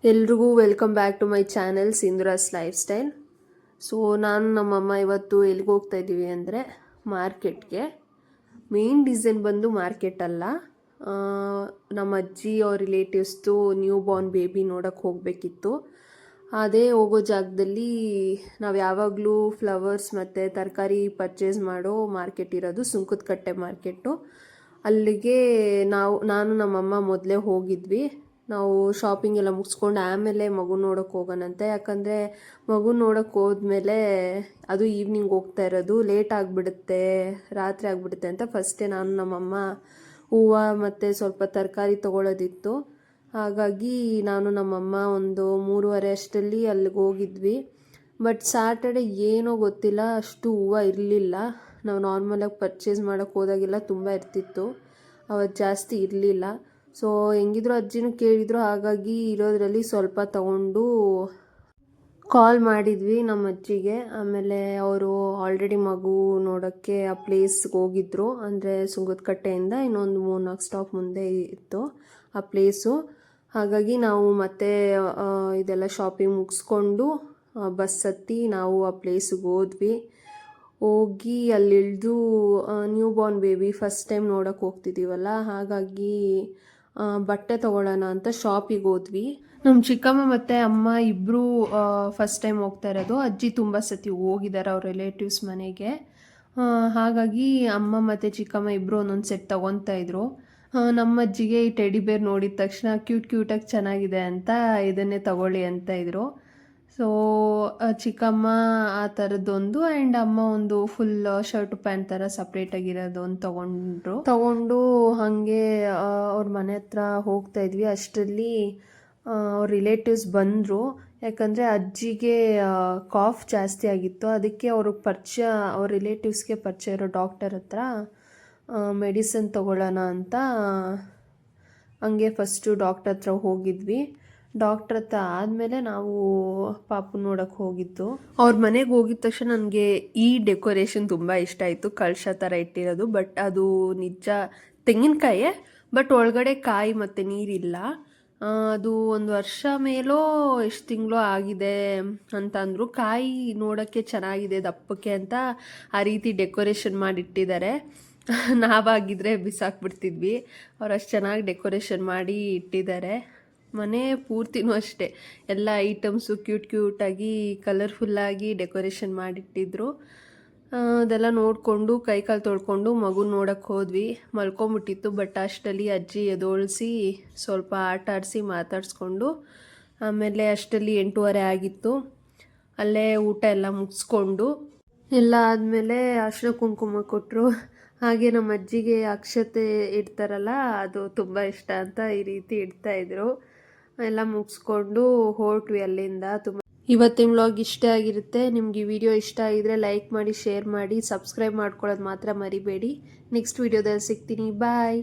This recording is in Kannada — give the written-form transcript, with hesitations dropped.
ಎಲ್ರಿಗೂ welcome back to my channel Sindhura's lifestyle. So ನಾನು ನಮ್ಮಮ್ಮ ಇವತ್ತು ಎಲ್ಲಿಗೆ ಹೋಗ್ತಾ ಇದ್ದೀವಿ ಅಂದರೆ ಮಾರ್ಕೆಟ್ಗೆ. ಮೇನ್ ರೀಸನ್ ಬಂದು ಮಾರ್ಕೆಟ್ ಅಲ್ಲ, ನಮ್ಮ ಅಜ್ಜಿ ಅವ್ರ ರಿಲೇಟಿವ್ಸ್ದು ನ್ಯೂ ಬಾರ್ನ್ ಬೇಬಿ ನೋಡೋಕ್ಕೆ ಹೋಗಬೇಕಿತ್ತು. ಅದೇ ಹೋಗೋ ಜಾಗದಲ್ಲಿ ನಾವು ಯಾವಾಗಲೂ ಫ್ಲವರ್ಸ್ ಮತ್ತು ತರಕಾರಿ ಪರ್ಚೇಸ್ ಮಾಡೋ ಮಾರ್ಕೆಟ್ ಇರೋದು ಸುಂಕದಕಟ್ಟೆ ಮಾರ್ಕೆಟು. ಅಲ್ಲಿಗೆ ನಾನು ನಮ್ಮಮ್ಮ ಮೊದಲೇ ಹೋಗಿದ್ವಿ. ನಾವು ಶಾಪಿಂಗ್ ಎಲ್ಲ ಮುಗಿಸ್ಕೊಂಡು ಆಮೇಲೆ ಮಗು ನೋಡೋಕ್ಕೆ ಹೋಗೋಣಂತೆ. ಯಾಕಂದರೆ ಮಗು ನೋಡೋಕ್ಕೆ ಹೋದ್ಮೇಲೆ ಅದು ಈವ್ನಿಂಗ್ ಹೋಗ್ತಾ ಇರೋದು, ಲೇಟ್ ಆಗಿಬಿಡುತ್ತೆ, ರಾತ್ರಿ ಆಗಿಬಿಡುತ್ತೆ ಅಂತ ಫಸ್ಟೇ ನಾನು ನಮ್ಮಮ್ಮ ಹೂವು ಮತ್ತು ಸ್ವಲ್ಪ ತರಕಾರಿ ತೊಗೊಳೋದಿತ್ತು. ಹಾಗಾಗಿ ನಾನು ನಮ್ಮಮ್ಮ ಒಂದು 3:30 ಅಷ್ಟರಲ್ಲಿ ಅಲ್ಲಿಗೆ ಹೋಗಿದ್ವಿ. ಬಟ್ ಸ್ಯಾಟರ್ಡೆ ಏನೋ ಗೊತ್ತಿಲ್ಲ, ಅಷ್ಟು ಹೂವು ಇರಲಿಲ್ಲ. ನಾವು ನಾರ್ಮಲಾಗಿ ಪರ್ಚೇಸ್ ಮಾಡೋಕ್ಕೆ ಹೋದಾಗೆಲ್ಲ ತುಂಬ ಇರ್ತಿತ್ತು, ಅವತ್ತು ಜಾಸ್ತಿ ಇರಲಿಲ್ಲ. ಸೊ ಹೆಂಗಿದ್ರು ಅಜ್ಜಿನೂ ಕೇಳಿದ್ರು, ಹಾಗಾಗಿ ಇರೋದ್ರಲ್ಲಿ ಸ್ವಲ್ಪ ತಗೊಂಡು ಕಾಲ್ ಮಾಡಿದ್ವಿ ನಮ್ಮ ಅಜ್ಜಿಗೆ. ಆಮೇಲೆ ಅವರು ಆಲ್ರೆಡಿ ಮಗು ನೋಡೋಕ್ಕೆ ಆ ಪ್ಲೇಸ್ಗೆ ಹೋಗಿದ್ರು. ಅಂದರೆ ಸುಂಕದಕಟ್ಟೆಯಿಂದ ಇನ್ನೊಂದು 3-4 ಸ್ಟಾಪ್ ಮುಂದೆ ಇತ್ತು ಆ ಪ್ಲೇಸು. ಹಾಗಾಗಿ ನಾವು ಮತ್ತೆ ಇದೆಲ್ಲ ಶಾಪಿಂಗ್ ಮುಗಿಸ್ಕೊಂಡು ಬಸ್ ಹತ್ತಿ ನಾವು ಆ ಪ್ಲೇಸಿಗೆ ಹೋಗಿ ಅಲ್ಲಿ ಇಳಿದು new Born baby first time ನೋಡೋಕ್ಕೆ ಹೋಗ್ತಿದ್ದೀವಲ್ಲ, ಹಾಗಾಗಿ ಬಟ್ಟೆ ತೊಗೊಳ್ಳೋಣ ಅಂತ ಶಾಪಿಗೆ ಹೋದ್ವಿ. ನಮ್ಮ ಚಿಕ್ಕಮ್ಮ ಮತ್ತು ಅಮ್ಮ ಇಬ್ಬರು ಫಸ್ಟ್ ಟೈಮ್ ಹೋಗ್ತಾ ಇರೋದು. ಅಜ್ಜಿ ತುಂಬ ಸತಿ ಹೋಗಿದ್ದಾರೆ ಅವ್ರ ರಿಲೇಟಿವ್ಸ್ ಮನೆಗೆ. ಹಾಗಾಗಿ ಅಮ್ಮ ಮತ್ತು ಚಿಕ್ಕಮ್ಮ ಇಬ್ಬರು ಒಂದೊಂದು ಸೆಟ್ ತೊಗೊತಾ ಇದ್ರು. ನಮ್ಮ ಅಜ್ಜಿಗೆ ಈ ಟೆಡಿ ಬೇರ್ ನೋಡಿದ ತಕ್ಷಣ ಕ್ಯೂಟಾಗಿ ಚೆನ್ನಾಗಿದೆ ಅಂತ ಇದನ್ನೇ ತಗೊಳ್ಳಿ ಅಂತ ಇದ್ರು. ಸೊ ಚಿಕ್ಕಮ್ಮ ಆ ಥರದ್ದೊಂದು ಆ್ಯಂಡ್ ಅಮ್ಮ ಒಂದು ಫುಲ್ ಶರ್ಟ್ ಪ್ಯಾಂಟ್ ಥರ ಸಪ್ರೇಟಾಗಿರೋದು ಒಂದು ತಗೊಂಡು ಹಾಗೆ ಅವ್ರ ಮನೆ ಹತ್ರ ಹೋಗ್ತಾ ಇದ್ವಿ. ಅಷ್ಟರಲ್ಲಿ ಅವ್ರ ರಿಲೇಟಿವ್ಸ್ ಬಂದರು. ಯಾಕಂದರೆ ಅಜ್ಜಿಗೆ ಕಾಫ್ ಜಾಸ್ತಿ ಆಗಿತ್ತು, ಅದಕ್ಕೆ ಅವ್ರ ರಿಲೇಟಿವ್ಸ್ಗೆ ಪರಿಚಯ ಇರೋ ಡಾಕ್ಟರ್ ಹತ್ರ ಮೆಡಿಸಿನ್ ತೊಗೊಳ್ಳೋಣ ಅಂತ ಹಂಗೆ ಫಸ್ಟು ಡಾಕ್ಟರ್ ಹತ್ರ ಹೋಗಿದ್ವಿ. ಡಾಕ್ಟ್ರ್ ಹತ್ರ ಆದಮೇಲೆ ನಾವು ಪಾಪು ನೋಡೋಕ್ಕೆ ಹೋಗಿದ್ದು. ಅವ್ರ ಮನೆಗೆ ಹೋಗಿದ ತಕ್ಷಣ ನನಗೆ ಈ ಡೆಕೋರೇಷನ್ ತುಂಬ ಇಷ್ಟ ಆಯಿತು, ಕಳಶ ಥರ ಇಟ್ಟಿರೋದು. ಬಟ್ ಅದು ನಿಜ ತೆಂಗಿನಕಾಯೇ, ಬಟ್ ಒಳಗಡೆ ಕಾಯಿ ಮತ್ತು ನೀರಿಲ್ಲ. ಅದು 1 ವರ್ಷ ಮೇಲೋ ಎಷ್ಟು ತಿಂಗಳೋ ಆಗಿದೆ ಅಂತ ಅಂದರು. ಕಾಯಿ ನೋಡೋಕ್ಕೆ ಚೆನ್ನಾಗಿದೆ ದಪ್ಪಕ್ಕೆ ಅಂತ ಆ ರೀತಿ ಡೆಕೋರೇಷನ್ ಮಾಡಿಟ್ಟಿದ್ದಾರೆ. ನಾವಾಗಿದ್ದರೆ ಬಿಸಾಕ್ಬಿಡ್ತಿದ್ವಿ, ಅವ್ರು ಅಷ್ಟು ಚೆನ್ನಾಗಿ ಡೆಕೋರೇಷನ್ ಮಾಡಿ ಇಟ್ಟಿದ್ದಾರೆ. ಮನೆ ಪೂರ್ತಿನೂ ಅಷ್ಟೇ, ಎಲ್ಲ ಐಟಮ್ಸು ಕ್ಯೂಟಾಗಿ ಕಲರ್ಫುಲ್ಲಾಗಿ ಡೆಕೋರೇಷನ್ ಮಾಡಿಟ್ಟಿದ್ರು. ಅದೆಲ್ಲ ನೋಡಿಕೊಂಡು ಕೈಕಾಲು ತೊಳ್ಕೊಂಡು ಮಗು ನೋಡೋಕ್ಕೆ ಹೋದ್ವಿ. ಮಲ್ಕೊಂಬಿಟ್ಟಿತ್ತು. ಬಟ್ ಅಷ್ಟರಲ್ಲಿ ಅಜ್ಜಿ ಎದೋಳಿಸಿ ಸ್ವಲ್ಪ ಆಟ ಆಡಿಸಿ ಮಾತಾಡಿಸ್ಕೊಂಡು ಆಮೇಲೆ ಅಷ್ಟರಲ್ಲಿ 8:30 ಆಗಿತ್ತು. ಅಲ್ಲೇ ಊಟ ಎಲ್ಲ ಮುಗಿಸ್ಕೊಂಡು ಎಲ್ಲ ಆದಮೇಲೆ ಅರಿಶಿನ ಕುಂಕುಮ ಕೊಟ್ಟರು. ಹಾಗೆ ನಮ್ಮ ಅಜ್ಜಿಗೆ ಅಕ್ಷತೆ ಇಡ್ತಾರಲ್ಲ, ಅದು ತುಂಬ ಇಷ್ಟ ಅಂತ ಈ ರೀತಿ ಇಡ್ತಾಯಿದ್ರು. ಎಲ್ಲ ಮುಗಿಸ್ಕೊಂಡು ಹೊರಟ್ವಿ ಅಲ್ಲಿಂದ. ಇವತ್ತಿನ ವ್ಲಾಗ್ ಇಷ್ಟ ಆಗಿರುತ್ತೆ. ನಿಮ್ಗೆ ಈ ವಿಡಿಯೋ ಇಷ್ಟ ಆಗಿದ್ರೆ ಲೈಕ್ ಮಾಡಿ, ಶೇರ್ ಮಾಡಿ, ಸಬ್ಸ್ಕ್ರೈಬ್ ಮಾಡ್ಕೊಳ್ಳೋದು ಮಾತ್ರ ಮರಿಬೇಡಿ. ನೆಕ್ಸ್ಟ್ ವಿಡಿಯೋದಲ್ಲಿ ಸಿಗ್ತೀನಿ. ಬಾಯ್.